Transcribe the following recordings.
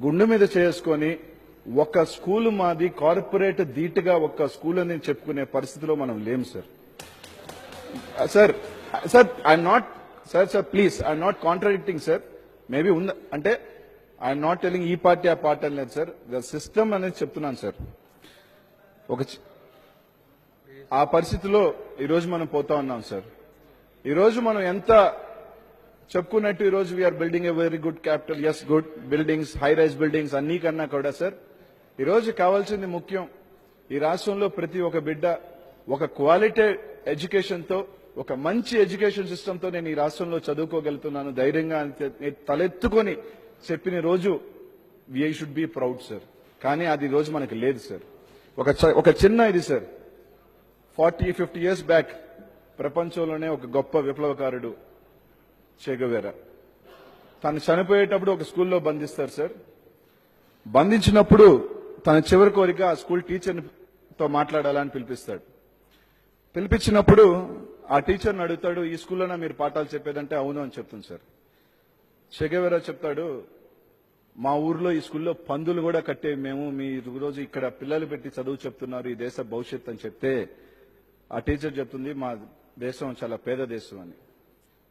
గుండె మీద చేసుకొని ఒక స్కూల్ మాది కార్పొరేట్ ధీటుగా ఒక స్కూల్ అని చెప్పుకునే పరిస్థితిలో మనం లేము sir. Sir sir I'm not sir please I'm not contradicting sir. Maybe ఉంది అంటే ఐఎమ్ నాట్ టెలింగ్ ఈ పార్టీ ఆ పార్టీ అని లేదు సార్. ద సిస్టమ్ అనేది చెప్తున్నాను సార్. ఆ పరిస్థితిలో ఈరోజు మనం పోతా ఉన్నాం సార్. ఈరోజు మనం ఎంత చెప్పుకున్నట్టు ఈరోజు we are building a very good capital. Yes, good buildings, high rise buildings అన్ని కన్నా కూడా సార్ ఈరోజు కావాల్సింది ముఖ్యం ఈ రాష్ట్రంలో ప్రతి ఒక్క బిడ్డ ఒక క్వాలిటీ ఎడ్యుకేషన్తో ఒక మంచి ఎడ్యుకేషన్ సిస్టంతో నేను ఈ రాష్ట్రంలో చదువుకోగలుగుతున్నాను ధైర్యంగా తలెత్తుకొని చెప్పిన రోజు we should be proud sir. కానీ అది రోజు మనకి లేదు సార్. ఒక చిన్న ఇది సార్, 40-50 years బ్యాక్ ప్రపంచంలోనే ఒక గొప్ప విప్లవకారుడు చే గెవేరా తను చనిపోయేటప్పుడు ఒక స్కూల్లో బంధిస్తారు సార్. బంధించినప్పుడు తన చివరి కోరిక ఆ స్కూల్ టీచర్తో మాట్లాడాలని పిలిపిస్తాడు. పిలిపించినప్పుడు ఆ టీచర్ని అడుగుతాడు, ఈ స్కూల్లోనే మీరు పాఠాలు చెప్పేదంటే అవును అని చెప్తుంది సార్. చే గెవేరా చెప్తాడు, మా ఊర్లో ఈ స్కూల్లో పందులు కూడా కట్టేవి మేము, మీరు రోజు ఇక్కడ పిల్లలు పెట్టి చదువు చెప్తున్నారు, ఈ దేశ భవిష్యత్ అని చెప్తే ఆ టీచర్ చెప్తుంది మా దేశం చాలా పేద దేశం అని.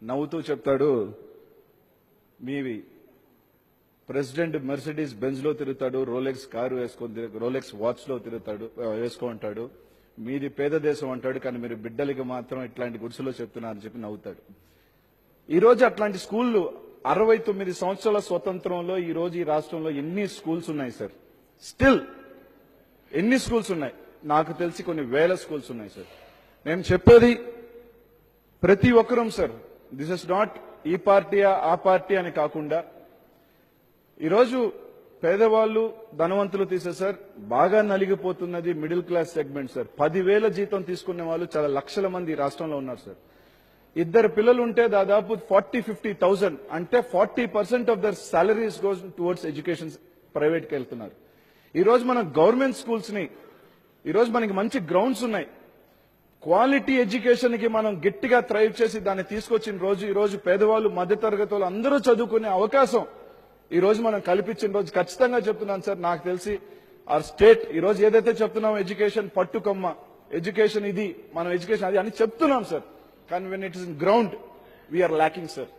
నవ్వుతూ చెప్తాడు, మీవి ప్రెసిడెంట్ మెర్సిడీస్ బెంజ్ లో తిరుగుతాడు, రోలెక్స్ కారు రోలెక్స్ వాచ్ లో వేసుకుంటాడు, మీది పేద దేశం అంటాడు, కానీ మీరు బిడ్డలకి మాత్రం ఇట్లాంటి గుడిసెలో చెప్తున్నారని చెప్పి నవ్వుతాడు. ఈ రోజు అట్లాంటి స్కూళ్ళు 69 సంవత్సరాల స్వతంత్రంలో ఈ రోజు ఈ రాష్ట్రంలో ఎన్ని స్కూల్స్ ఉన్నాయి సార్? స్టిల్ ఎన్ని స్కూల్స్ ఉన్నాయి? నాకు తెలిసి కొన్ని వేల స్కూల్స్ ఉన్నాయి సార్. నేను చెప్పేది ప్రతి ఒక్కరం సార్, దిస్ ఇస్ నాట్ ఈ పార్టీ ఆ పార్టీ అని కాకుండా ఈరోజు పేదవాళ్ళు ధనవంతులు తీసే సార్ బాగా నలిగిపోతున్నది మిడిల్ క్లాస్ సెగ్మెంట్ సార్. 10,000 జీతం తీసుకునే వాళ్ళు చాలా లక్షల మంది ఈ రాష్ట్రంలో ఉన్నారు సార్. ఇద్దరు పిల్లలు ఉంటే దాదాపు 40-50,000 అంటే 40% of their salaries goes towards education ప్రైవేట్కి వెళ్తున్నారు. ఈరోజు మన గవర్నమెంట్ స్కూల్స్ ని ఈరోజు మనకి మంచి గ్రౌండ్స్ ఉన్నాయి, క్వాలిటీ ఎడ్యుకేషన్ కి మనం గట్టిగా థ్రైవ్ చేసి దాన్ని తీసుకొచ్చిన రోజు ఈ రోజు పేదవాళ్ళు మధ్యతరగతి వాళ్ళు అందరూ చదువుకునే అవకాశం ఈ రోజు మనం కల్పించిన రోజు ఖచ్చితంగా చెప్తున్నాను సార్. నాకు తెలిసి ఆర్ స్టేట్ ఈ రోజు ఏదైతే చెప్తున్నాం ఎడ్యుకేషన్ పట్టుకొమ్మ, ఎడ్యుకేషన్ ఇది, మనం ఎడ్యుకేషన్ అది అని చెప్తున్నాం సార్. కానీ when it is in ground we are lacking sir.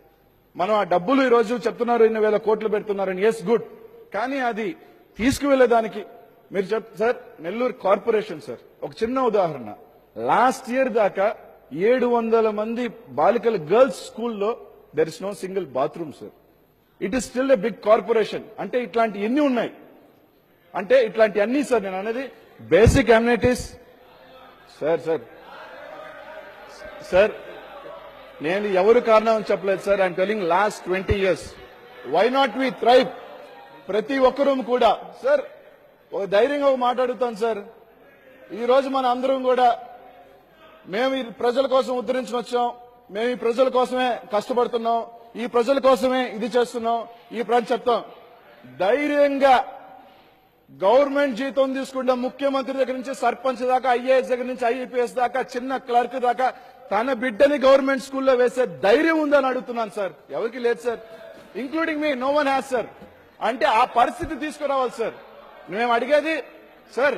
మనం ఆ డబ్బులు ఈ రోజు చెప్తున్నారు 2,000 కోట్లు పెడుతున్నారని, ఎస్ గుడ్, కానీ అది తీసుకువెళ్లేదానికి మీరు సార్ నెల్లూరు కార్పొరేషన్ సార్ ఒక చిన్న ఉదాహరణ. లాస్ట్ ఇయర్ దాకా 700 మంది బాలికల గర్ల్స్ స్కూల్లో there is no single bathroom sir. It is still a big corporation. అంటే ఇట్లాంటి ఎన్ని ఉన్నాయి అంటే ఇట్లాంటి అన్ని సార్ నేను అనేది బేసిక్ అమ్యూనిటీస్ సార్. సార్ నేను ఎవరు కారణం అని చెప్పలేదు sir. I'm telling last 20 years why not we thrive. ప్రతి ఒక్కరూ కూడా సార్ ఒక ధైర్యంగా మాట్లాడుతాను సార్. ఈ రోజు మన అందరం కూడా మేము ఈ ప్రజల కోసం ఉద్ధరించిన వచ్చాం, మేము ఈ ప్రజల కోసమే కష్టపడుతున్నాం, ఈ ప్రజల కోసమే ఇది చేస్తున్నాం, ఈ ప్రజలు చెప్తాం. ధైర్యంగా గవర్నమెంట్ జీతం తీసుకుంటే ముఖ్యమంత్రి దగ్గర నుంచి సర్పంచ్ దాకా, ఐఏఎస్ దగ్గర నుంచి ఐఏపీఎస్ దాకా, చిన్న క్లర్క్ దాకా తన బిడ్డని గవర్నమెంట్ స్కూల్లో వేసే ధైర్యం ఉందని అడుగుతున్నాను సార్. ఎవరికి లేదు sir, including me, no one has sir. అంటే ఆ పరిస్థితి తీసుకురావాలి సార్. మేము అడిగేది సార్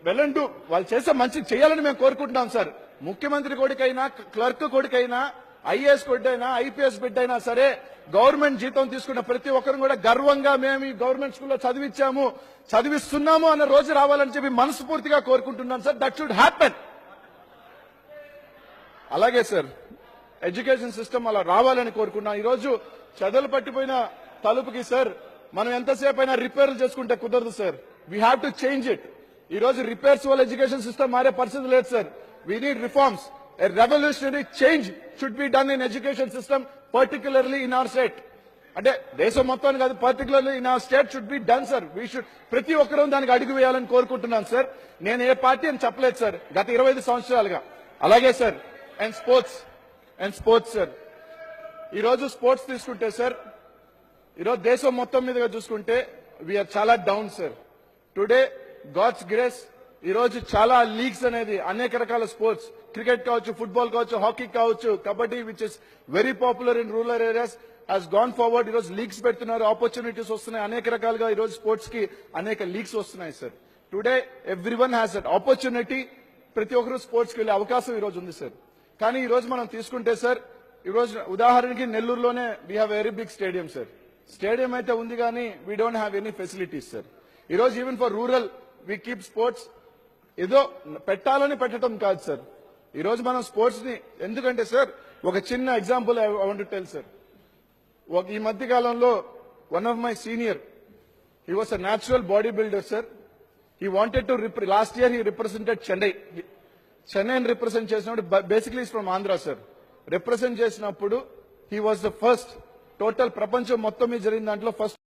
వెళ్ళంటూ వాళ్ళు చేసే మంచి చేయాలని మేము కోరుకుంటున్నాం సార్. ముఖ్యమంత్రి కొడుకైనా, క్లర్క్ కొడుకైనా, ఐఏఎస్ కొడుకైనా, ఐపీఎస్ బిడ్డ అయినా సరే గవర్నమెంట్ జీతం తీసుకున్న ప్రతి ఒక్కరు కూడా గర్వంగా మేము ఈ గవర్నమెంట్ స్కూల్లో చదివించాము, చదివిస్తున్నాము అన్న రోజు రావాలని చెప్పి మనస్ఫూర్తిగా కోరుకుంటున్నాం సార్. That should happen. అలాగే సార్ ఎడ్యుకేషన్ సిస్టమ్ అలా రావాలని కోరుకున్నాం. ఈరోజు చదువులు పట్టిపోయిన తలుపుకి సార్ మనం ఎంతసేపు అయినా రిపేర్లు చేసుకుంటే కుదరదు sir. We have to change it. ఈ రోజు రిపేర్స్ వల్ల ఎడ్యుకేషన్ సిస్టమ్ మారే పరిస్థితి లేదు sir. We need reforms. A revolutionary change should be done in education system, particularly in our state. అంటే దేశం మొత్తాన్ని కాదు, particularly in our state should be done sir. We should ప్రతి ఒక్కరూ దానికి అడుగు వేయాలని కోరుకుంటున్నాను సార్. నేను ఏ పార్టీ అని చెప్పలేదు సార్ గత 25 సంవత్సరాలుగా. అలాగే సార్ అండ్ స్పోర్ట్స్ సార్. ఈరోజు స్పోర్ట్స్ తీసుకుంటే సార్ ఈరోజు దేశం మొత్తం మీదుగా చూసుకుంటే we are down sir. Today god's grace ఈ రోజు చాలా లీగ్స్ అనేది అనేక రకాల స్పోర్ట్స్, క్రికెట్ కావచ్చు, ఫుట్బాల్ కావచ్చు, హాకీ కావచ్చు, kabaddi which is very popular in rural areas, has gone forward. ఈ రోజు లీగ్స్ పెడుతున్నారు, ఆపర్చునిటీస్ వస్తున్నాయి, అనేక రకాలుగా ఈ రోజు స్పోర్ట్స్ కి అనేక లీగ్స్ వస్తున్నాయి sir. Today everyone has that opportunity. ప్రతి ఒక్కరు స్పోర్ట్స్ కి వెళ్ళే అవకాశం ఈ రోజు ఉంది సార్. కానీ ఈ రోజు మనం తీసుకుంటే సార్, ఈ రోజు ఉదాహరణకి నెల్లూరులోనే we have very big stadium sir. Stadium అయితే ఉంది కానీ we don't have any facilities sir. ఈ రోజు even for rural we keep sports. ఏదో పెట్టాలని పెట్టడం కాదు సార్. ఈ రోజు మనం స్పోర్ట్స్ ని, ఎందుకంటే సార్ ఒక చిన్న example I want to tell sir. ఈ మధ్య కాలంలో one of my senior, he was a natural body builder sir. He wanted to last year he represented చెన్నైని రిప్రజెంట్ చేసినప్పుడు, basically from Andhra sir. Represent చేసినప్పుడు he was the first, total ప్రపంచం మొత్తం మీద జరిగిన దాంట్లో ఫస్ట్